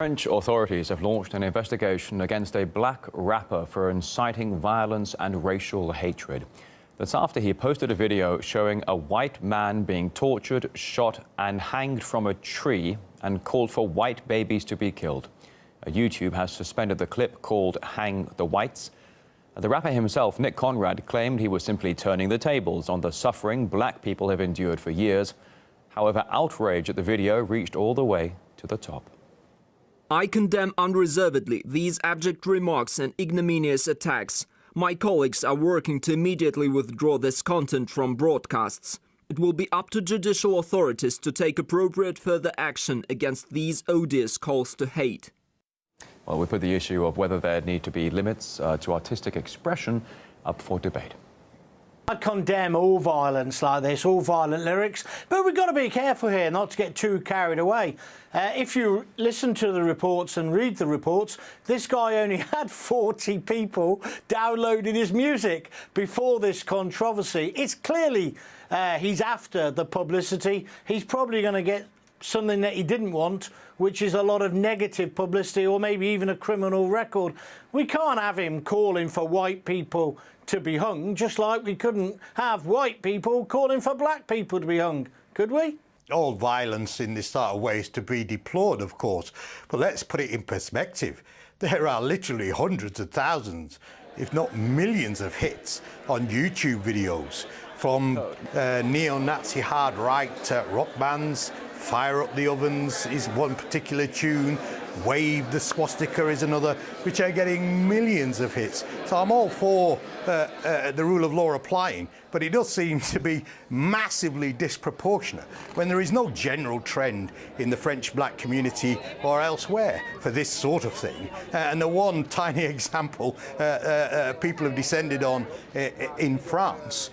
French authorities have launched an investigation against a black rapper for inciting violence and racial hatred. That's after he posted a video showing a white man being tortured, shot and hanged from a tree and called for white babies to be killed. YouTube has suspended the clip called "Hang the Whites." The rapper himself, Nick Conrad, claimed he was simply turning the tables on the suffering black people have endured for years. However, outrage at the video reached all the way to the top. I condemn unreservedly these abject remarks and ignominious attacks. My colleagues are working to immediately withdraw this content from broadcasts. It will be up to judicial authorities to take appropriate further action against these odious calls to hate. Well, we put the issue of whether there need to be limits to artistic expression up for debate. I condemn all violence like this, all violent lyrics, but we've got to be careful here not to get too carried away. If you listen to the reports and read the reports, this guy only had 40 people downloading his music before this controversy. It's clearly he's after the publicity. He's probably going to get something that he didn't want, which is a lot of negative publicity or maybe even a criminal record. We can't have him calling for white people to be hung, just like we couldn't have white people calling for black people to be hung, could we? All violence in this sort of way is to be deplored, of course, but let's put it in perspective. There are literally hundreds of thousands, if not millions of hits on YouTube videos from neo-Nazi hard-right rock bands. Fire Up the Ovens is one particular tune, Wave the Swastika is another, which are getting millions of hits. So I'm all for the rule of law applying, but it does seem to be massively disproportionate when there is no general trend in the French black community or elsewhere for this sort of thing. And the one tiny example people have descended on in France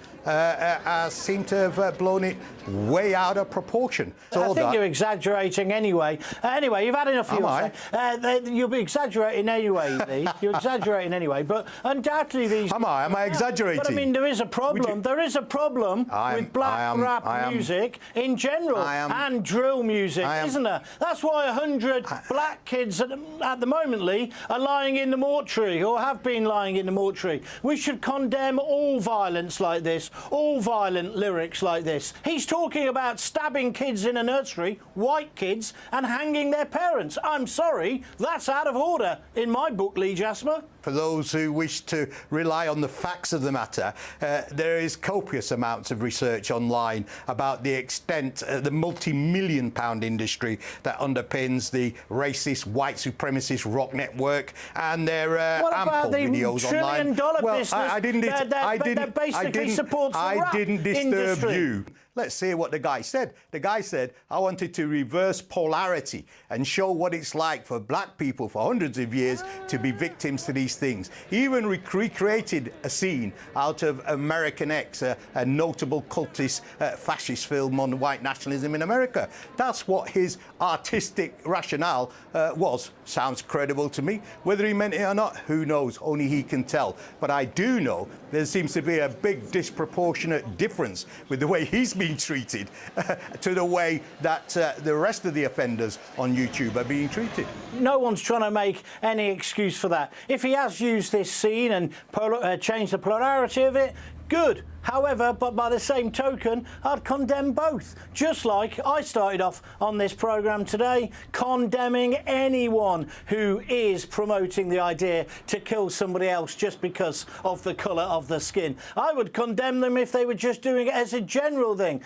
seem to have blown it way out of proportion. I think you're exaggerating anyway. Anyway, you've had enough of yours. You'll be exaggerating anyway, Lee. You're exaggerating anyway, but undoubtedly these... Am I exaggerating? But I mean, there is a problem. There is a problem with black rap music in general and drill music, isn't there? That's why 100 black kids at the moment, Lee, are lying in the mortuary or have been lying in the mortuary. We should condemn all violence like this, all violent lyrics like this. He's talking about stabbing kids in a nursery, white kids, and hanging their parents. I'm sorry, that's out of order in my book, Lee Jasper. For those who wish to rely on the facts of the matter, there is copious amounts of research online about the extent, the multi-million-pound industry that underpins the racist, white supremacist rock network and their ample videos online. Well, business I didn't disturb you. Let's hear what the guy said. The guy said, I wanted to reverse polarity and show what it's like for black people for hundreds of years to be victims to these things. He even recreated a scene out of American X, a notable cultist fascist film on white nationalism in America. That's what his artistic rationale was. Sounds credible to me. Whether he meant it or not, who knows? Only he can tell. But I do know there seems to be a big disproportionate difference with the way he's being treated to the way that the rest of the offenders on YouTube are being treated. No one's trying to make any excuse for that. If he has used this scene and changed the polarity of it, good. However, but by the same token, I'd condemn both. Just like I started off on this programme today, condemning anyone who is promoting the idea to kill somebody else just because of the colour of the skin. I would condemn them if they were just doing it as a general thing.